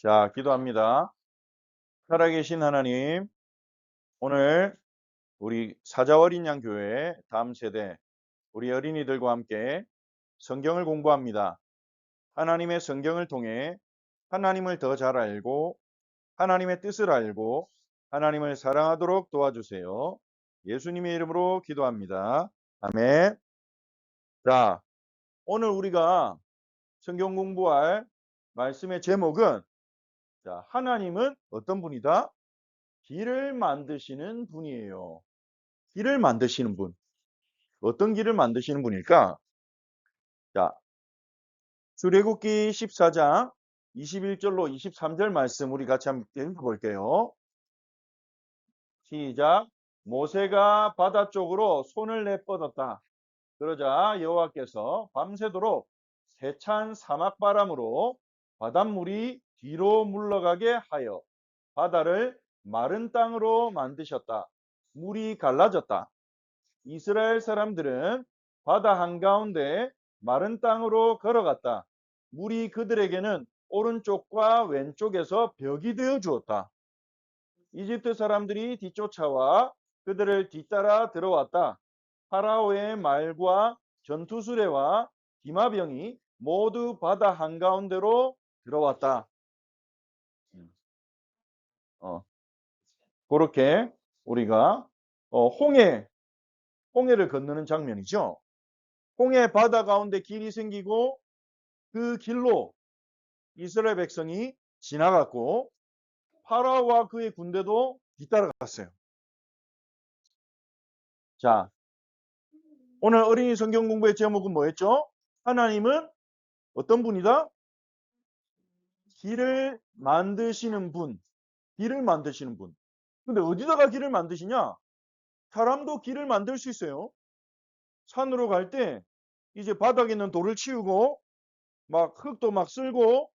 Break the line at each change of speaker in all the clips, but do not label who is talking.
자, 기도합니다. 살아계신 하나님, 오늘 우리 사자어린 양 교회 다음 세대 우리 어린이들과 함께 성경을 공부합니다. 하나님의 성경을 통해 하나님을 더 잘 알고 하나님의 뜻을 알고 하나님을 사랑하도록 도와주세요. 예수님의 이름으로 기도합니다. 아멘. 자, 오늘 우리가 성경 공부할 말씀의 제목은 하나님은 어떤 분이다? 길을 만드시는 분이에요. 길을 만드시는 분. 어떤 길을 만드시는 분일까? 자, 출애굽기 14장 21절로 23절 말씀 우리 같이 한번 읽어볼게요. 시작. 모세가 바다 쪽으로 손을 내뻗었다. 그러자 여호와께서 밤새도록 세찬 사막바람으로 바닷물이 뒤로 물러가게 하여 바다를 마른 땅으로 만드셨다. 물이 갈라졌다. 이스라엘 사람들은 바다 한가운데 마른 땅으로 걸어갔다. 물이 그들에게는 오른쪽과 왼쪽에서 벽이 되어 주었다. 이집트 사람들이 뒤쫓아와 그들을 뒤따라 들어왔다. 파라오의 말과 전투수레와 기마병이 모두 바다 한가운데로 들어왔다. 그렇게 우리가 홍해를 건너는 장면이죠. 홍해 바다 가운데 길이 생기고 그 길로 이스라엘 백성이 지나갔고 파라오와 그의 군대도 뒤따라갔어요. 자, 오늘 어린이 성경 공부의 제목은 뭐였죠? 하나님은 어떤 분이다? 길을 만드시는 분. 길을 만드시는 분. 근데 어디다가 길을 만드시냐? 사람도 길을 만들 수 있어요. 산으로 갈 때 이제 바닥에 있는 돌을 치우고 막 흙도 막 쓸고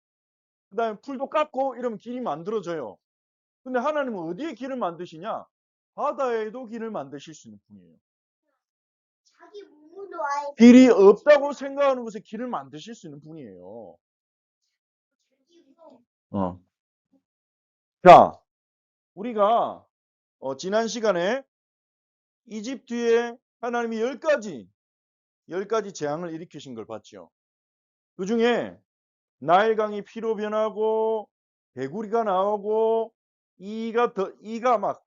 그다음에 풀도 깎고 이러면 길이 만들어져요. 근데 하나님은 어디에 길을 만드시냐? 바다에도 길을 만드실 수 있는 분이에요. 길이 없다고 생각하는 곳에 길을 만드실 수 있는 분이에요. 자, 우리가 지난 시간에 이집트에 하나님이 10가지 재앙을 일으키신 걸 봤죠. 그 중에 나일강이 피로 변하고 개구리가 나오고 이가 막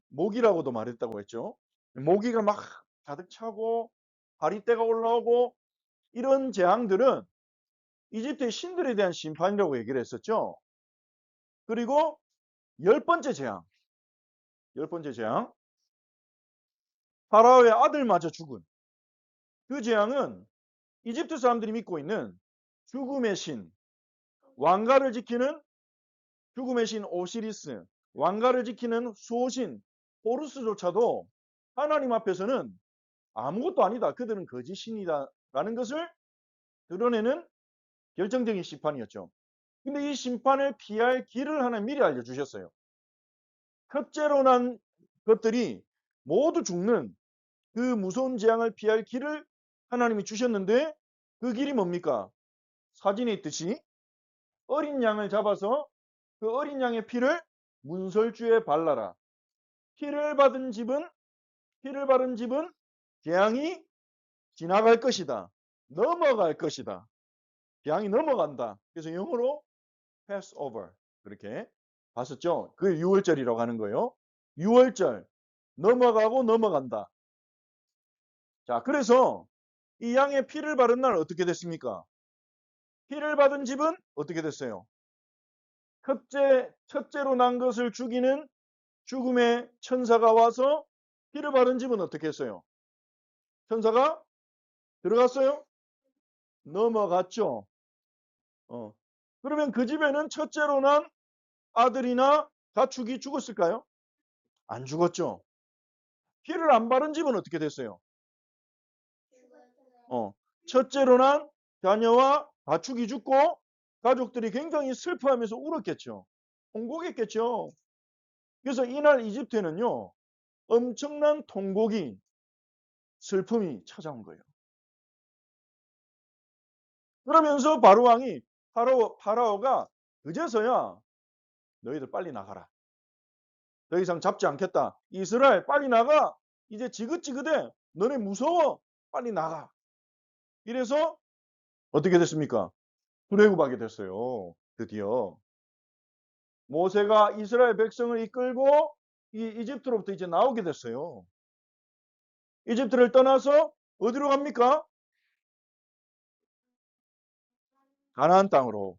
모기라고도 말했다고 했죠. 모기가 막 가득 차고 바리떼가 올라오고 이런 재앙들은 이집트의 신들에 대한 심판이라고 얘기를 했었죠. 그리고 10번째 재앙 파라오의 아들마저 죽은 그 재앙은 이집트 사람들이 믿고 있는 죽음의 신, 왕가를 지키는 죽음의 신 오시리스, 왕가를 지키는 수호신 호루스조차도 하나님 앞에서는 아무것도 아니다. 그들은 거짓 신이다라는 것을 드러내는 결정적인 심판이었죠. 근데 이 심판을 피할 길을 하나 미리 알려주셨어요. 첫째로 난 것들이 모두 죽는 그 무서운 재앙을 피할 길을 하나님이 주셨는데 그 길이 뭡니까? 사진에 있듯이 어린 양을 잡아서 그 어린 양의 피를 문설주에 발라라. 피를 바른 집은 재앙이 지나갈 것이다. 넘어갈 것이다. 재앙이 넘어간다. 그래서 영어로 pass over 그렇게 봤었죠. 그게 6월절이라고 하는 거예요. 6월절 넘어가고 넘어간다. 자, 그래서 이 양의 피를 바른 날 어떻게 됐습니까? 피를 받은 집은 어떻게 됐어요? 첫째로 난 것을 죽이는 죽음의 천사가 와서 피를 바른 집은 어떻게 했어요? 천사가 들어갔어요? 넘어갔죠. 그러면 그 집에는 첫째로 난 아들이나 가축이 죽었을까요? 안 죽었죠. 피를 안 바른 집은 어떻게 됐어요? 첫째로 난 자녀와 가축이 죽고 가족들이 굉장히 슬퍼하면서 울었겠죠. 통곡했겠죠. 그래서 이날 이집트에는요. 엄청난 통곡이 슬픔이 찾아온 거예요. 그러면서 바로 왕이 파라오가 그제서야 너희들 빨리 나가라. 더 이상 잡지 않겠다. 이스라엘 빨리 나가. 이제 지긋지긋해. 너네 무서워. 빨리 나가. 이래서 어떻게 됐습니까? 출애굽하게 됐어요. 드디어. 모세가 이스라엘 백성을 이끌고 이 이집트로부터 이제 나오게 됐어요. 이집트를 떠나서 어디로 갑니까? 가나안 땅으로.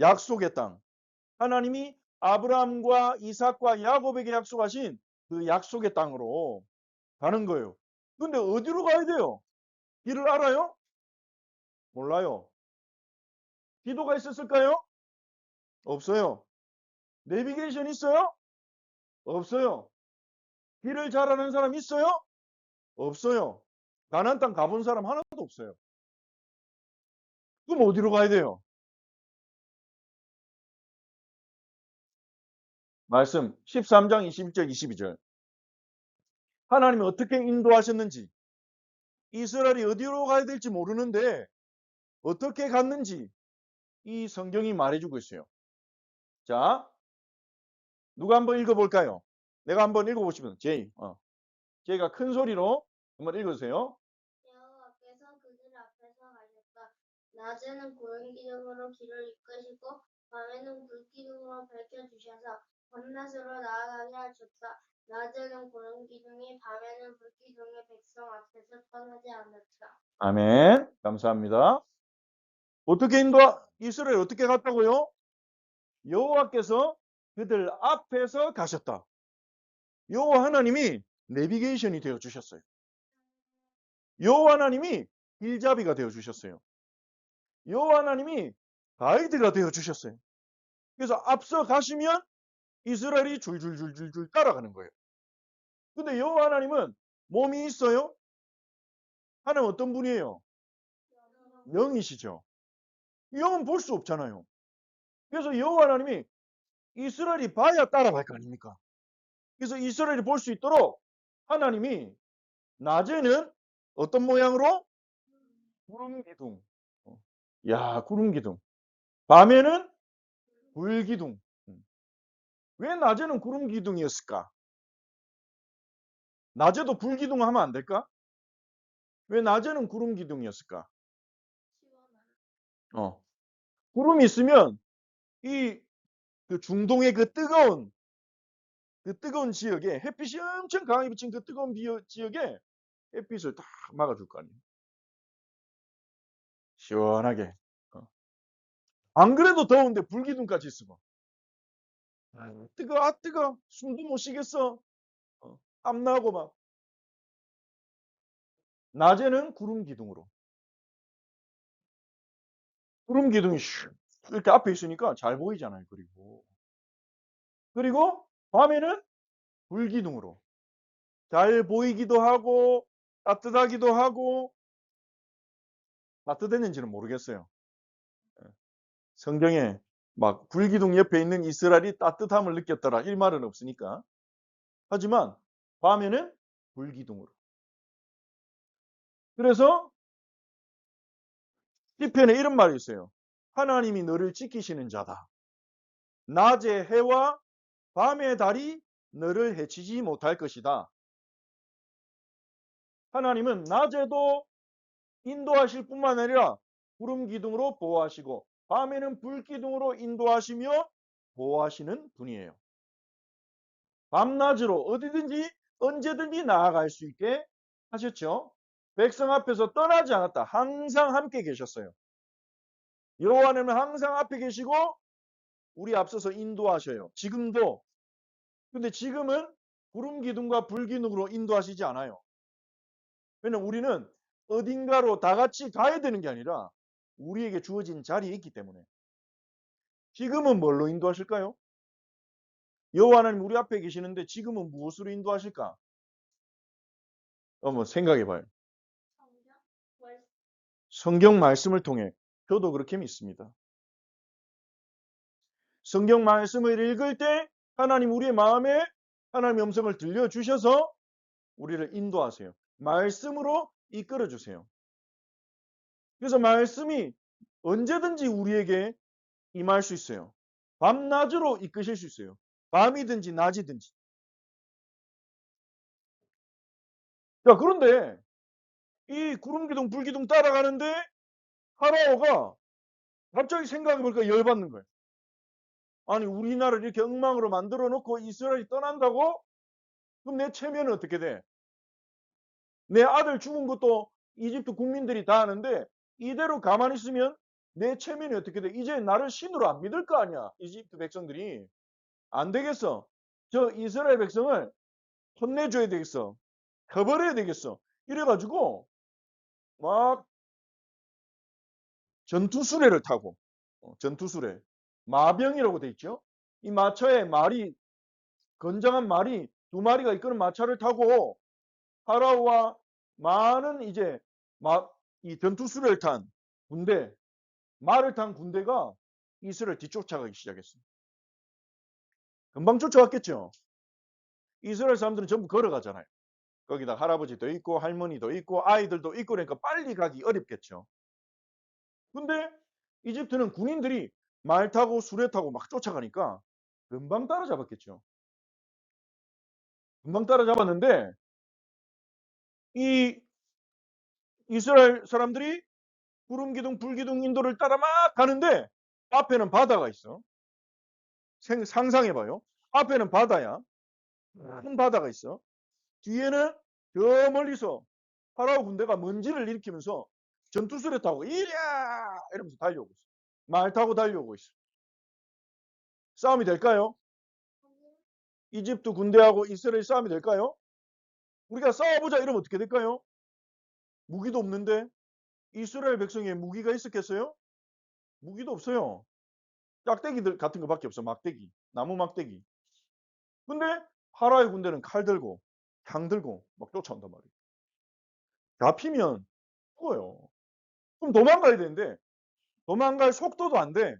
약속의 땅. 하나님이 아브라함과 이삭과 야곱에게 약속하신 그 약속의 땅으로 가는 거예요. 근데 어디로 가야 돼요? 길을 알아요? 몰라요. 기도가 있었을까요? 없어요. 내비게이션 있어요? 없어요. 길을 잘 아는 사람 있어요? 없어요. 가나안 땅 가본 사람 하나도 없어요. 그럼 어디로 가야 돼요? 말씀 13장 21절 22절. 하나님이 어떻게 인도하셨는지, 이스라엘이 어디로 가야 될지 모르는데 어떻게 갔는지 이 성경이 말해주고 있어요. 자, 누가 한번 읽어볼까요? 내가 한번 읽어보시면 제이가 큰 소리로 한번 읽어주세요.
여호와께서 그들 앞에서 가셨다. 낮에는 구름 기둥으로 길을 이끄시고 밤에는 불 기둥으로 밝혀주셔서 밤낮으로 나아가게 하셨다. 낮에는 구름 기둥이 밤에는 불 기둥이 백성 앞에서 떠나지 않았다.
아멘. 감사합니다. 어떻게 이스라엘 어떻게 갔다고요? 여호와께서 그들 앞에서 가셨다. 여호와 하나님이 내비게이션이 되어 주셨어요. 여호와 하나님이 길잡이가 되어 주셨어요. 여호와 하나님이 가이드가 되어 주셨어요. 그래서 앞서 가시면 이스라엘이 줄줄줄줄줄 따라가는 거예요. 근데 여호와 하나님은 몸이 있어요? 하나님 어떤 분이에요? 영이시죠. 영은 볼 수 없잖아요. 그래서 여호와 하나님이 이스라엘이 봐야 따라갈 거 아닙니까? 그래서 이스라엘이 볼 수 있도록 하나님이 낮에는 어떤 모양으로? 구름 기둥. 야, 구름 기둥. 밤에는 불 기둥. 왜 낮에는 구름 기둥이었을까? 낮에도 불 기둥 하면 안 될까? 왜 낮에는 구름 기둥이었을까? 구름이 있으면 그 중동의 그 뜨거운 지역에 햇빛이 엄청 강하게 비친 그 뜨거운 지역에 햇빛을 다 막아줄 거 아니에요. 시원하게. 안 그래도 더운데 불기둥까지 있으면 뜨거. 숨도 못 쉬겠어. 땀나고 막. 낮에는 구름 기둥으로. 구름 기둥이 이렇게 앞에 있으니까 잘 보이잖아요. 그리고 밤에는 불 기둥으로. 잘 보이기도 하고 따뜻하기도 하고 따뜻했는지는 모르겠어요. 성경에 막 불기둥 옆에 있는 이스라엘이 따뜻함을 느꼈더라 이 말은 없으니까. 하지만 밤에는 불기둥으로. 그래서 시편에 이런 말이 있어요. 하나님이 너를 지키시는 자다. 낮의 해와 밤의 달이 너를 해치지 못할 것이다. 하나님은 낮에도 인도하실 뿐만 아니라 구름 기둥으로 보호하시고 밤에는 불 기둥으로 인도하시며 보호하시는 분이에요. 밤낮으로 어디든지 언제든지 나아갈 수 있게 하셨죠. 백성 앞에서 떠나지 않았다. 항상 함께 계셨어요. 여호와 하나님은 항상 앞에 계시고 우리 앞서서 인도하셔요. 지금도. 근데 지금은 구름 기둥과 불 기둥으로 인도하시지 않아요. 왜냐면 우리는 어딘가로 다 같이 가야 되는 게 아니라 우리에게 주어진 자리에 있기 때문에. 지금은 뭘로 인도하실까요? 여호와 하나님 우리 앞에 계시는데 지금은 무엇으로 인도하실까? 한번 생각해 봐요. 성경 말씀을 통해 저도 그렇게 믿습니다. 성경 말씀을 읽을 때 하나님 우리의 마음에 하나님의 음성을 들려주셔서 우리를 인도하세요. 말씀으로 이끌어 주세요. 그래서 말씀이 언제든지 우리에게 임할 수 있어요. 밤낮으로 이끄실 수 있어요. 밤이든지 낮이든지. 자, 그런데 이 구름기둥 불기둥 따라가는데 파라오가 갑자기 생각해보니까 열받는 거예요. 아니, 우리나라를 이렇게 엉망으로 만들어 놓고 이스라엘이 떠난다고? 그럼 내 체면은 어떻게 돼? 내 아들 죽은 것도 이집트 국민들이 다 아는데 이대로 가만히 있으면 내 체면이 어떻게 돼? 이제 나를 신으로 안 믿을 거 아니야. 이집트 백성들이. 안 되겠어. 저 이스라엘 백성을 혼내줘야 되겠어. 커버려야 되겠어. 이래가지고 막 전투수레를 타고 전투수레 마병이라고 돼 있죠. 이 마차에 말이 건장한 말이 두 마리가 이끄는 마차를 타고 파라오와 많은 이제 이 전투수레를 탄 군대, 말을 탄 군대가 이스라엘 뒤쫓아가기 시작했습니다. 금방 쫓아왔겠죠. 이스라엘 사람들은 전부 걸어가잖아요. 거기다 할아버지도 있고 할머니도 있고 아이들도 있고 그러니까 빨리 가기 어렵겠죠. 근데 이집트는 군인들이 말 타고 수레 타고 막 쫓아가니까 금방 따라잡았겠죠. 금방 따라잡았는데 이 이스라엘 사람들이 구름기둥 불기둥 인도를 따라 막 가는데 앞에는 바다가 있어. 상상해봐요. 앞에는 바다야. 큰 바다가 있어. 뒤에는 저 멀리서 파라오 군대가 먼지를 일으키면서 전투수레 타고 이랴 이러면서 달려오고 있어. 말 타고 달려오고 있어. 싸움이 될까요? 이집트 군대하고 이스라엘 싸움이 될까요? 우리가 싸워보자 이러면 어떻게 될까요? 무기도 없는데 이스라엘 백성에 무기가 있었겠어요? 무기도 없어요. 짝대기들 같은 거밖에 없어. 막대기. 나무 막대기. 근데 파라오의 군대는 칼 들고 향 들고 막 쫓아온단 말이에요. 잡히면 죽어요. 그럼 도망가야 되는데 도망갈 속도도 안 돼.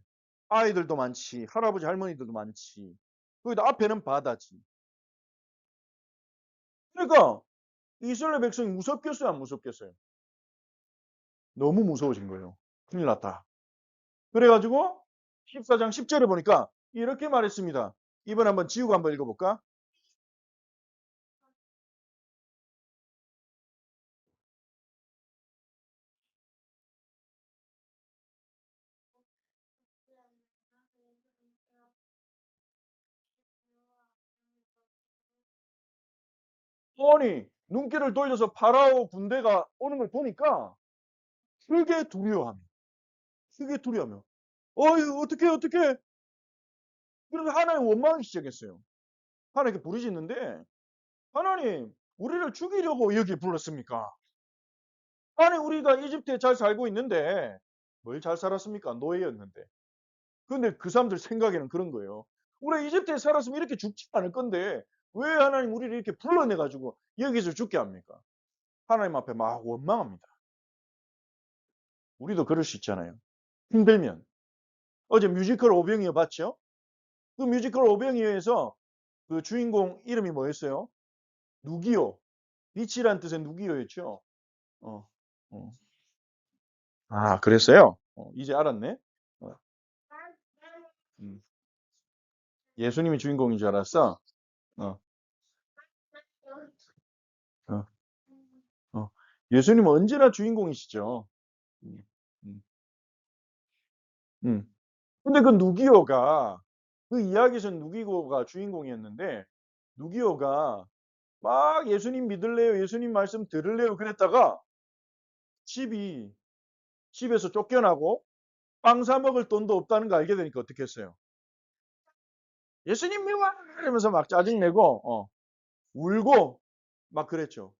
아이들도 많지. 할아버지 할머니들도 많지. 거기다 앞에는 바다지. 그러니까 이스라엘 백성이 무섭겠어요? 안 무섭겠어요? 너무 무서워진 거예요. 큰일 났다. 그래가지고 14장 10절에 보니까 이렇게 말했습니다. 이번 한번 지우고 한번 읽어볼까? 아니 눈길을 돌려서 파라오 군대가 오는 걸 보니까 크게 두려워하며 크게 두려워하며 어이 어떻게 그래서 하나님 원망하기 시작했어요. 하나님께 부르짖는데 하나님 우리를 죽이려고 여기 불렀습니까? 아니 우리가 이집트에 잘 살고 있는데 뭘 잘 살았습니까? 노예였는데. 근데 그 사람들 생각에는 그런 거예요. 우리 이집트에 살았으면 이렇게 죽지 않을 건데 왜 하나님 우리를 이렇게 불러내 가지고 여기서 죽게 합니까? 하나님 앞에 막 원망합니다. 우리도 그럴 수 있잖아요. 힘들면. 어제 뮤지컬 오병이어 봤죠? 그 뮤지컬 오병이어에서 그 주인공 이름이 뭐였어요? 누기요. 빛이란 뜻의 누기요였죠. 어, 어. 아, 그랬어요? 이제 알았네. 어, 음. 예수님이 주인공인 줄 알았어? 어, 어, 어. 예수님은 언제나 주인공이시죠. 음, 음, 음. 근데 그 누기요가, 그 이야기에서 누기요가 주인공이었는데, 누기요가 막 예수님 믿을래요? 예수님 말씀 들을래요? 그랬다가 집이, 집에서 쫓겨나고 빵 사 먹을 돈도 없다는 거 알게 되니까 어떻게 했어요? 예수님 미워! 이러면서 막 짜증내고, 울고 막 그랬죠.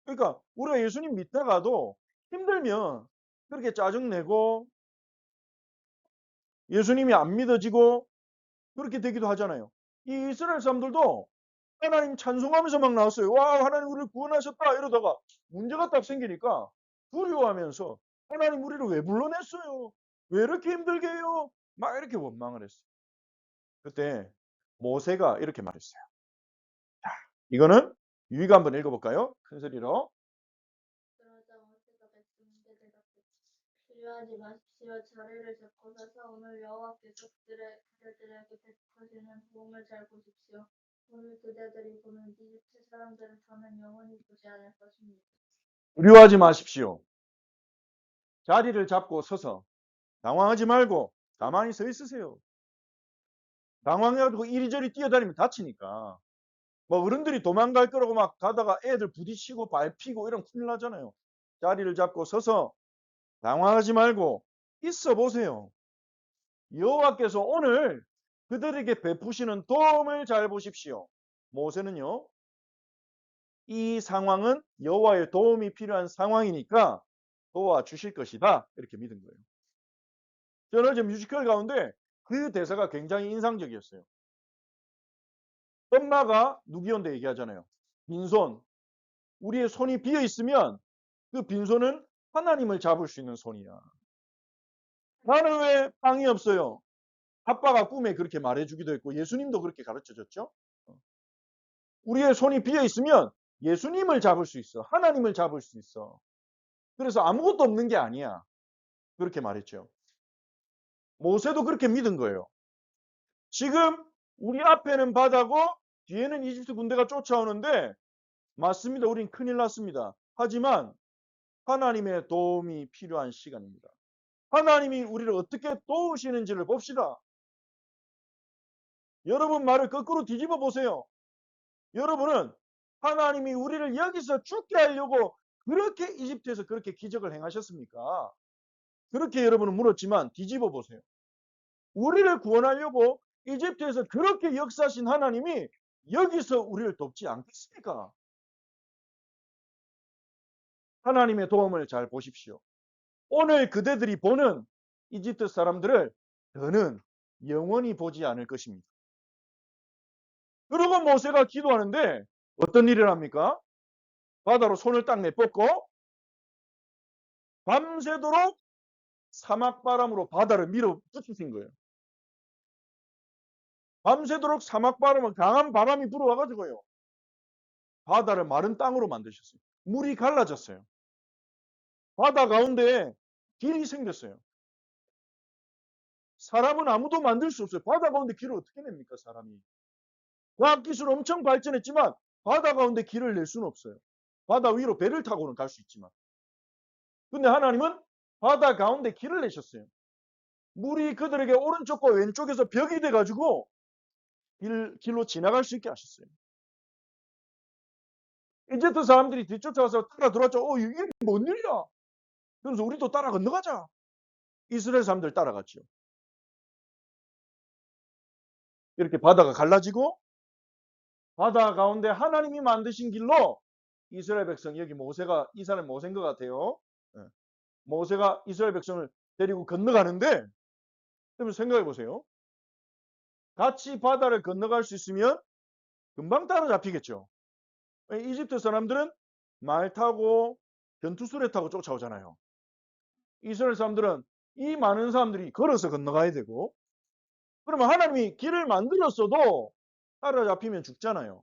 그러니까 우리가 예수님 믿다가도 힘들면 그렇게 짜증내고 예수님이 안 믿어지고 그렇게 되기도 하잖아요. 이 이스라엘 사람들도 하나님 찬송하면서 막 나왔어요. 와, 하나님 우리를 구원하셨다 이러다가 문제가 딱 생기니까 두려워하면서 하나님 우리를 왜 불러냈어요? 왜 이렇게 힘들게 해요? 막 이렇게 원망을 했어요. 그때 모세가 이렇게 말했어요. 이거는 유희가 한번 읽어볼까요? 큰 소리로.
그러자 모세가 백성에게 대답했다. 두려워하지 마십시오. 보십시오. 자리를 잡고 서서 오늘 여호와께서 그대들에게 베푸시는 도움을 잘 보십시오. 오늘 그대들이 보는 이집트 사람들을 더는 영원히 보지 않을 것입니다.
두려워하지 마십시오. 자리를 잡고 서서 당황하지 말고 가만히 서 있으세요. 당황해가지고 이리저리 뛰어다니면 다치니까. 뭐 어른들이 도망갈 거라고 막 가다가 애들 부딪히고 밟히고 이러면 큰일 나잖아요. 자리를 잡고 서서 당황하지 말고 있어 보세요. 여호와께서 오늘 그들에게 베푸시는 도움을 잘 보십시오. 모세는요, 이 상황은 여호와의 도움이 필요한 상황이니까 도와주실 것이다, 이렇게 믿은 거예요. 저는 어제 뮤지컬 가운데 그 대사가 굉장히 인상적이었어요. 엄마가 누구한테 얘기하잖아요. 빈손. 우리의 손이 비어 있으면 그 빈손은 하나님을 잡을 수 있는 손이야. 나는 왜 빵이 없어요? 아빠가 꿈에 그렇게 말해주기도 했고 예수님도 그렇게 가르쳐줬죠. 우리의 손이 비어 있으면 예수님을 잡을 수 있어. 하나님을 잡을 수 있어. 그래서 아무것도 없는 게 아니야. 그렇게 말했죠. 모세도 그렇게 믿은 거예요. 지금 우리 앞에는 바다고 뒤에는 이집트 군대가 쫓아오는데 맞습니다. 우린 큰일 났습니다. 하지만 하나님의 도움이 필요한 시간입니다. 하나님이 우리를 어떻게 도우시는지를 봅시다. 여러분 말을 거꾸로 뒤집어 보세요. 여러분은 하나님이 우리를 여기서 죽게 하려고 그렇게 이집트에서 그렇게 기적을 행하셨습니까? 그렇게 여러분은 물었지만 뒤집어 보세요. 우리를 구원하려고 이집트에서 그렇게 역사하신 하나님이 여기서 우리를 돕지 않겠습니까? 하나님의 도움을 잘 보십시오. 오늘 그대들이 보는 이집트 사람들을 더는 영원히 보지 않을 것입니다. 그리고 모세가 기도하는데 어떤 일을 합니까? 바다로 손을 딱 내뻗고 밤새도록 사막바람으로 바다를 밀어붙이신 거예요. 밤새도록 사막바람은 강한 바람이 불어와가지고요. 바다를 마른 땅으로 만드셨어요. 물이 갈라졌어요. 바다 가운데 길이 생겼어요. 사람은 아무도 만들 수 없어요. 바다 가운데 길을 어떻게 냅니까, 사람이? 과학기술 엄청 발전했지만 바다 가운데 길을 낼 수는 없어요. 바다 위로 배를 타고는 갈 수 있지만. 근데 하나님은 바다 가운데 길을 내셨어요. 물이 그들에게 오른쪽과 왼쪽에서 벽이 돼가지고 길로 지나갈 수 있게 하셨어요. 이집트 사람들이 뒤쫓아와서 따라 들어왔죠. 이게 뭔 일이야? 그래서 우리도 따라 건너가자. 이스라엘 사람들 따라갔죠. 이렇게 바다가 갈라지고 바다 가운데 하나님이 만드신 길로 이스라엘 백성, 여기 모세가 이 사람 모세인 것 같아요. 모세가 이스라엘 백성을 데리고 건너가는데 그러면 생각해 보세요. 같이 바다를 건너갈 수 있으면 금방 따라잡히겠죠. 이집트 사람들은 말 타고 변투수레 타고 쫓아오잖아요. 이스라엘 사람들은 이 많은 사람들이 걸어서 건너가야 되고 그러면 하나님이 길을 만들었어도 따라잡히면 죽잖아요.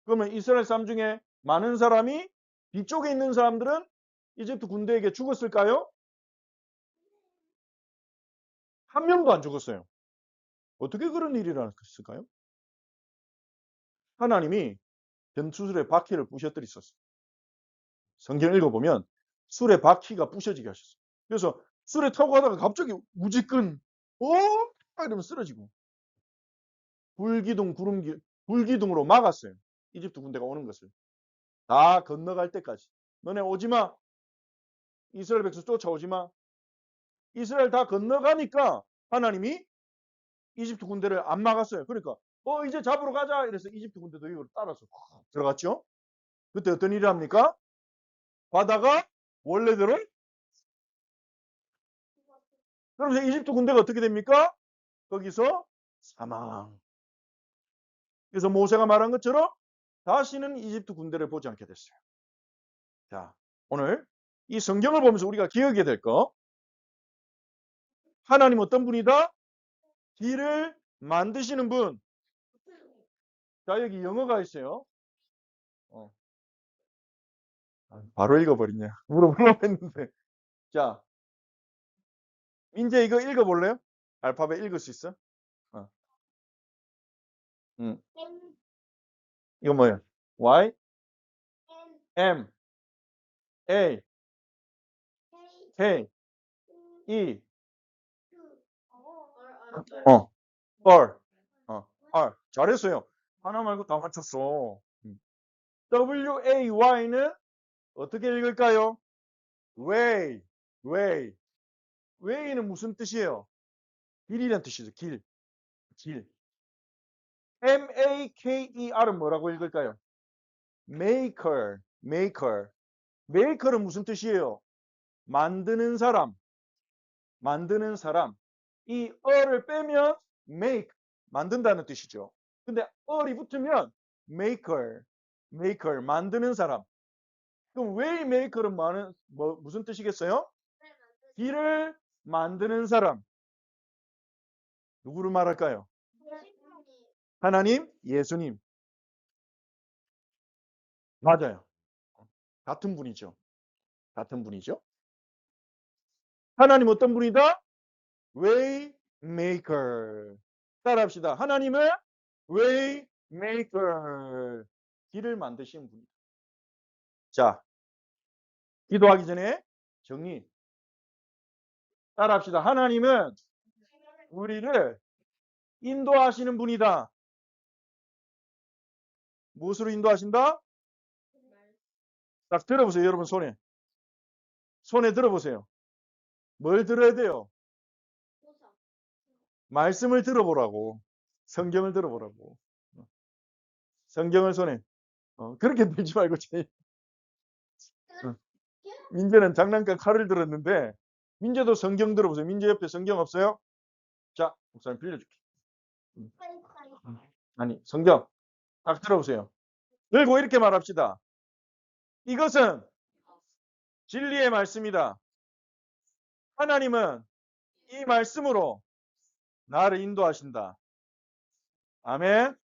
그러면 이스라엘 사람 중에 많은 사람이 뒤쪽에 있는 사람들은 이집트 군대에게 죽었을까요? 한 명도 안 죽었어요. 어떻게 그런 일이 일어났을까요? 하나님이 변투술의 바퀴를 부셔뜨리셨어요. 성경 읽어보면 술의 바퀴가 부셔지게 하셨어요. 그래서 술에 타고 가다가 갑자기 우지끈 이러면 쓰러지고 불기둥으로 막았어요. 이집트 군대가 오는 것을. 다 건너갈 때까지. 너네 오지마. 이스라엘 백성 쫓아오지마. 이스라엘 다 건너가니까 하나님이 이집트 군대를 안 막았어요. 그러니까 이제 잡으러 가자. 이래서 이집트 군대도 이걸 따라서 들어갔죠. 그때 어떤 일을 합니까? 바다가 원래대로 그러면서 이집트 군대가 어떻게 됩니까? 거기서 사망. 그래서 모세가 말한 것처럼 다시는 이집트 군대를 보지 않게 됐어요. 자, 오늘 이 성경을 보면서 우리가 기억해야 될 거. 하나님 어떤 분이다? 길을 만드시는 분. 자, 여기 영어가 있어요. 바로 읽어버리냐. 물어보려고 했는데. 자, 민재 이거 읽어볼래요? 알파벳 읽을 수 있어? 이거 뭐예요? Y, M, A, K, E, R, R. 잘했어요. 하나 말고 다 맞췄어. W, A, Y는 어떻게 읽을까요? way, way. way는 무슨 뜻이에요? 길이란 뜻이죠. 길. M-A-K-E-R은 뭐라고 읽을까요? maker, maker. maker은 무슨 뜻이에요? 만드는 사람. 이 어를 빼면 make, 만든다는 뜻이죠. 근데 어이 붙으면 maker, 만드는 사람. 그럼 waymaker은 무슨 뜻이겠어요? 길을 만드는 사람. 누구를 말할까요? 하나님, 예수님. 맞아요. 같은 분이죠. 하나님 어떤 분이다? Waymaker. 따라합시다. 하나님은 Waymaker. 길을 만드신 분이다. 자, 기도하기 전에 정리. 따라합시다. 하나님은 우리를 인도하시는 분이다. 무엇으로 인도하신다? 딱 들어보세요. 여러분 손에 들어보세요. 뭘 들어야 돼요? 말씀을 들어보라고. 성경을 들어보라고. 성경을 손에. 그렇게 들지 말고 민재는 장난감 칼을 들었는데 민재도 성경 들어보세요. 민재 옆에 성경 없어요? 자, 목사님 빌려줄게. 아니, 성경 딱 들어보세요. 들고 이렇게 말합시다. 이것은 진리의 말씀이다. 하나님은 이 말씀으로 나를 인도하신다. 아멘.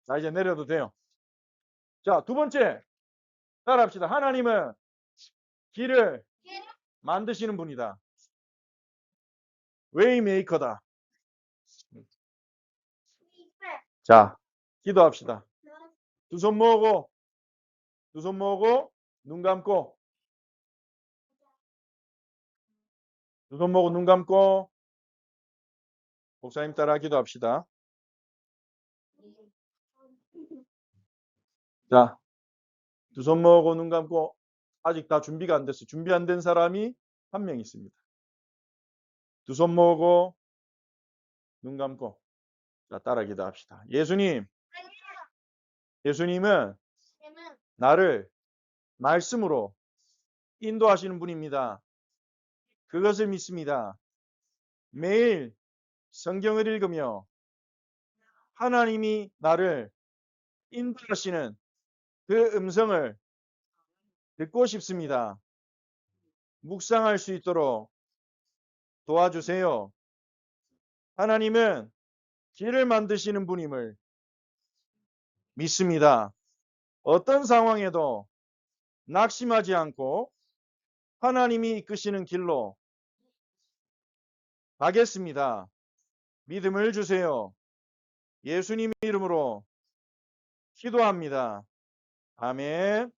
자, 이제 내려도 돼요. 자, 두 번째 따라합시다. 하나님은 길을 만드시는 분이다. 웨이메이커다. 자, 기도합시다. 두 손 모으고 눈 감고 두 손 모으고 눈 감고 목사님 따라 기도합시다. 자, 두 손 모으고 눈 감고 아직 다 준비가 안 됐어요. 준비 안 된 사람이 한 명 있습니다. 두 손 모으고 눈 감고 자, 따라 기도합시다. 예수님은 나를 말씀으로 인도하시는 분입니다. 그것을 믿습니다. 매일 성경을 읽으며 하나님이 나를 인도하시는 그 음성을 듣고 싶습니다. 묵상할 수 있도록 도와주세요. 하나님은 길을 만드시는 분임을 믿습니다. 어떤 상황에도 낙심하지 않고 하나님이 이끄시는 길로 가겠습니다. 믿음을 주세요. 예수님 이름으로 기도합니다. 아멘.